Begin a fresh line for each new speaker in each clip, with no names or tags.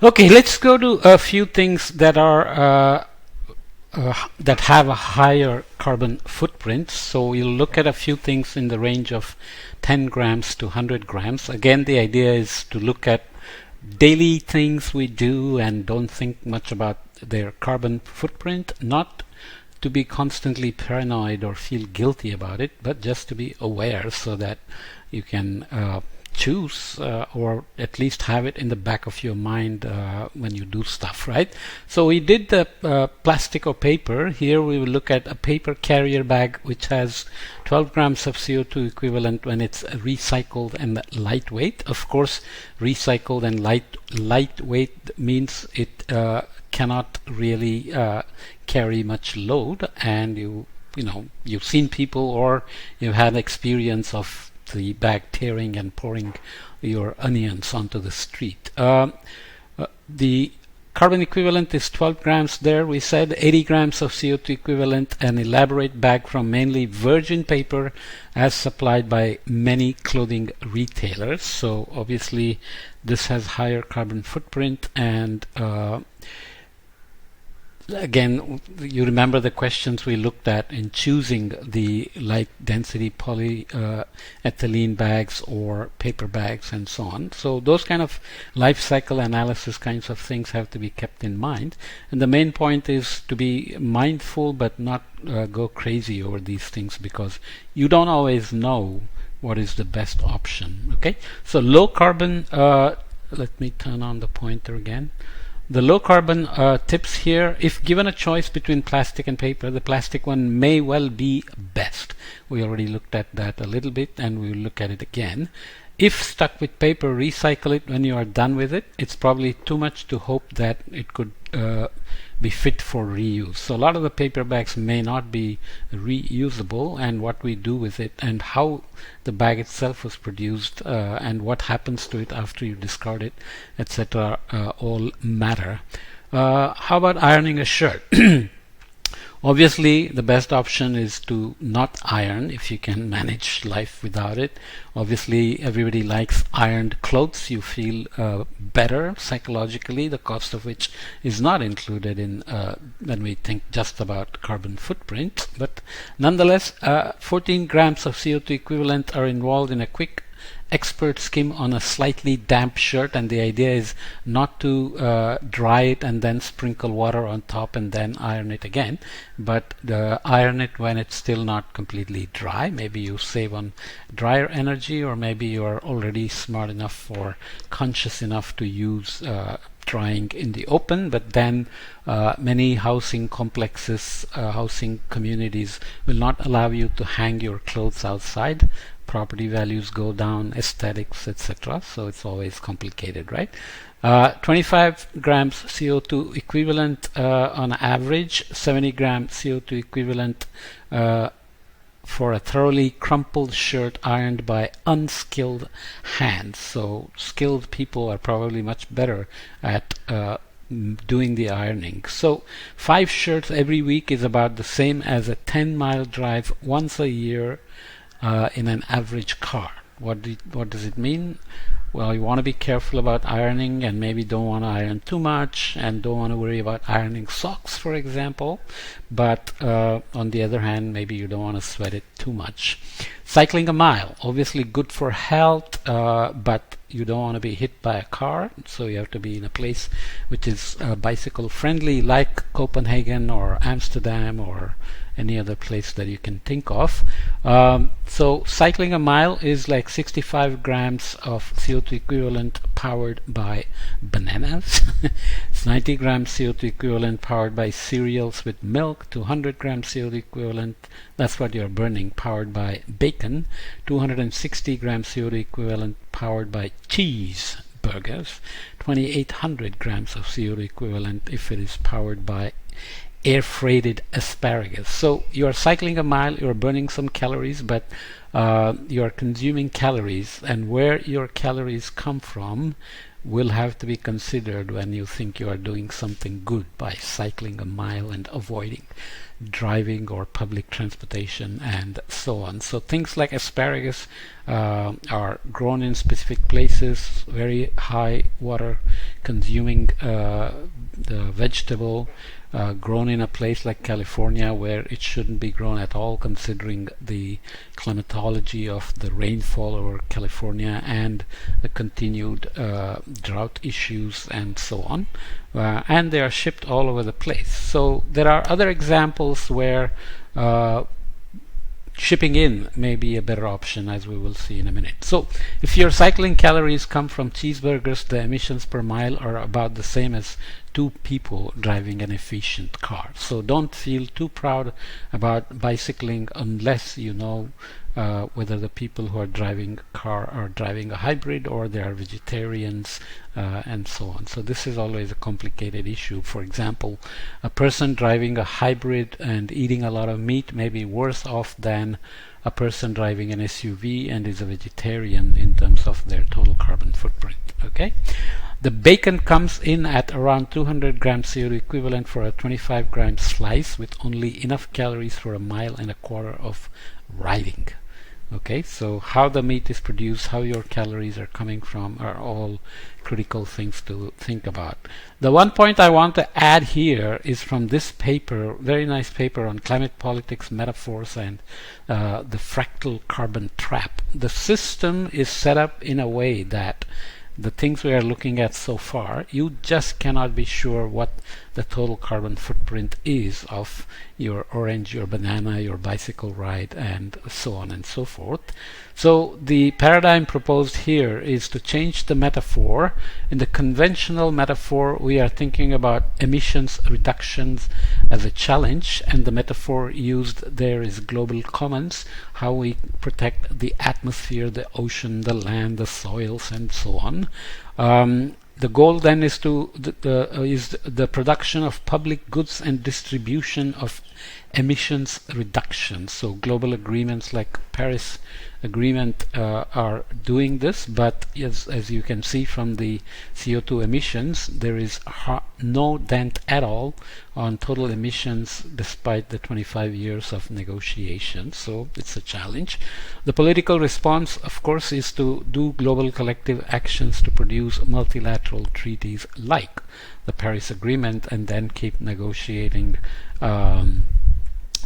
Okay, let's go to a few things that are that have a higher carbon footprint. So we'll look at a few things in the range of 10 grams to 100 grams. Again, the idea is to look at daily things we do and don't think much about their carbon footprint, not to be constantly paranoid or feel guilty about it, but just to be aware so that you can choose or at least have it in the back of your mind when you do stuff, right? So we did the plastic or paper. Here we will look at a paper carrier bag which has 12 grams of CO2 equivalent when it's recycled and lightweight. Of course, recycled and lightweight means it cannot really carry much load, and you know you've seen people or you've had experience of the bag tearing and pouring your onions onto the street. The carbon equivalent is 12 grams there. We said 80 grams of CO2 equivalent, an elaborate bag from mainly virgin paper as supplied by many clothing retailers. So obviously this has higher carbon footprint, and again, you remember the questions we looked at in choosing the light density polyethylene bags or paper bags and so on. So those kind of life cycle analysis kinds of things have to be kept in mind. And the main point is to be mindful but not go crazy over these things, because you don't always know what is the best option. Okay, so low carbon, let me turn on the pointer again. The low carbon tips here: if given a choice between plastic and paper, the plastic one may well be best. We already looked at that a little bit, and we will look at it again. If stuck with paper, recycle it when you are done with it. It's probably too much to hope that it could be fit for reuse. So a lot of the paper bags may not be reusable, and what we do with it and how the bag itself was produced and what happens to it after you discard it, etc., all matter. How about ironing a shirt? Obviously, the best option is to not iron if you can manage life without it. Obviously, everybody likes ironed clothes. You feel better psychologically, the cost of which is not included in when we think just about carbon footprint. But nonetheless, 14 grams of CO2 equivalent are involved in a quick expert skim on a slightly damp shirt, and the idea is not to dry it and then sprinkle water on top and then iron it again, but iron it when it's still not completely dry. Maybe you save on dryer energy, or maybe you are already smart enough or conscious enough to use drying in the open, but then many housing complexes, housing communities will not allow you to hang your clothes outside. Property values go down, aesthetics, etc. So it's always complicated, right? 25 grams CO2 equivalent on average, 70 gram CO2 equivalent for a thoroughly crumpled shirt ironed by unskilled hands. So skilled people are probably much better at doing the ironing. So 5 shirts every week is about the same as a 10-mile drive once a year in an average car. What does it mean? Well, you want to be careful about ironing, and maybe don't want to iron too much, and don't want to worry about ironing socks, for example. But on the other hand, maybe you don't want to sweat it too much. Cycling a mile, obviously good for health, but you don't want to be hit by a car, so you have to be in a place which is bicycle friendly, like Copenhagen or Amsterdam or any other place that you can think of. So cycling a mile is like 65 grams of CO2 equivalent powered by bananas. It's 90 grams CO2 equivalent powered by cereals with milk. 200 grams CO2 equivalent, that's what you're burning, powered by bacon. 260 grams CO2 equivalent powered by cheese burgers. 2800 grams of CO2 equivalent if it is powered by air freighted asparagus. So you are cycling a mile, you are burning some calories, but you are consuming calories, and where your calories come from will have to be considered when you think you are doing something good by cycling a mile and avoiding driving or public transportation and so on. So things like asparagus are grown in specific places, very high water consuming the vegetable grown in a place like California where it shouldn't be grown at all, considering the climatology of the rainfall over California and the continued drought issues and so on. And they are shipped all over the place. So there are other examples where shipping in may be a better option, as we will see in a minute. So if your cycling calories come from cheeseburgers, the emissions per mile are about the same as 2 people driving an efficient car. So don't feel too proud about bicycling unless you know whether the people who are driving a car are driving a hybrid or they are vegetarians and so on. So this is always a complicated issue. For example, a person driving a hybrid and eating a lot of meat may be worse off than a person driving an SUV and is a vegetarian in terms of their total carbon footprint. Okay. The bacon comes in at around 200 grams CO2 equivalent for a 25 gram slice with only enough calories for a mile and a quarter of riding. Okay, so how the meat is produced, how your calories are coming from are all critical things to think about. The one point I want to add here is from this paper, very nice paper on climate politics, metaphors, and the fractal carbon trap. The system is set up in a way that the things we are looking at so far, you just cannot be sure what the total carbon footprint is of your orange, your banana, your bicycle ride, and so on and so forth. So the paradigm proposed here is to change the metaphor. In the conventional metaphor, we are thinking about emissions reductions as a challenge, and the metaphor used there is global commons, how we protect the atmosphere, the ocean, the land, the soils, and so on. The goal then is the production of public goods and distribution of emissions reduction. So global agreements like Paris Agreement are doing this, but as you can see from the CO2 emissions, there is no dent at all on total emissions despite the 25 years of negotiation. So it's a challenge. The political response, of course, is to do global collective actions to produce multilateral treaties like the Paris Agreement and then keep negotiating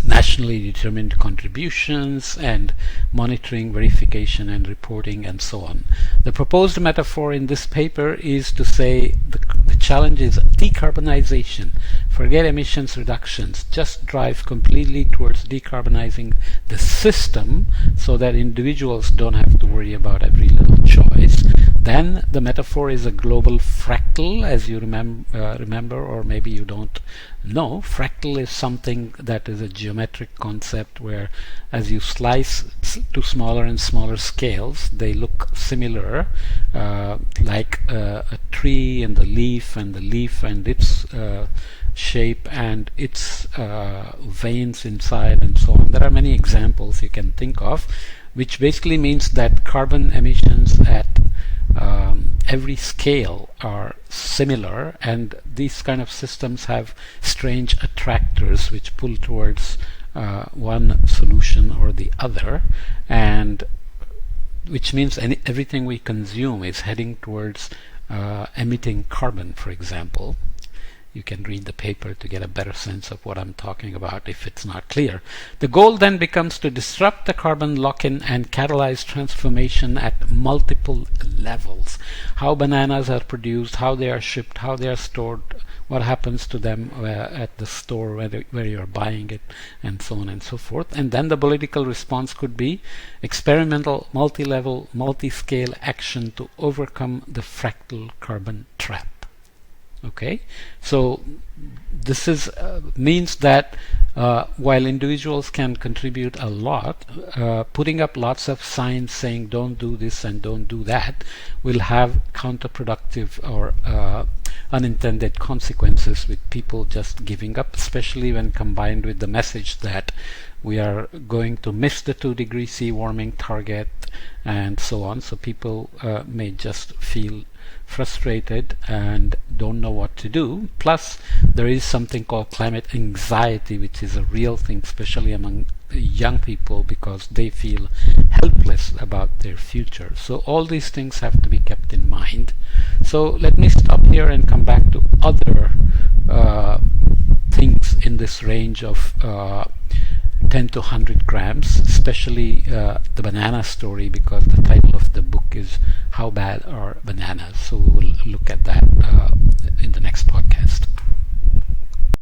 nationally determined contributions and monitoring, verification, and reporting, and so on. The proposed metaphor in this paper is to say the challenge is decarbonization. Forget emissions reductions. Just drive completely towards decarbonizing the system so that individuals don't have to worry about every little choice. Then the metaphor is a global fractal, as you remember, or maybe you don't know. Fractal is something that is a geometric concept where as you slice to smaller and smaller scales, they look similar, like a tree and the leaf and its shape and its veins inside and so on. There are many examples you can think of, which basically means that carbon emissions at every scale are similar, and these kind of systems have strange attractors which pull towards one solution or the other, and which means everything we consume is heading towards emitting carbon, for example. You can read the paper to get a better sense of what I'm talking about if it's not clear. The goal then becomes to disrupt the carbon lock-in and catalyze transformation at multiple levels. How bananas are produced, how they are shipped, how they are stored, what happens to them at the store where you're buying it, and so on and so forth. And then the political response could be experimental, multi-level, multi-scale action to overcome the fractal carbon trap. Okay, so this is means that while individuals can contribute a lot, putting up lots of signs saying don't do this and don't do that will have counterproductive or unintended consequences, with people just giving up, especially when combined with the message that we are going to miss the 2 degrees C warming target and so on. So people may just feel frustrated and don't know what to do. Plus, there is something called climate anxiety, which is a real thing, especially among young people, because they feel helpless about their future. So all these things have to be kept in mind. So let me stop here. here and come back to other things in this range of 10 to 100 grams, especially the banana story, because the title of the book is How Bad Are Bananas? So we will look at that in the next podcast.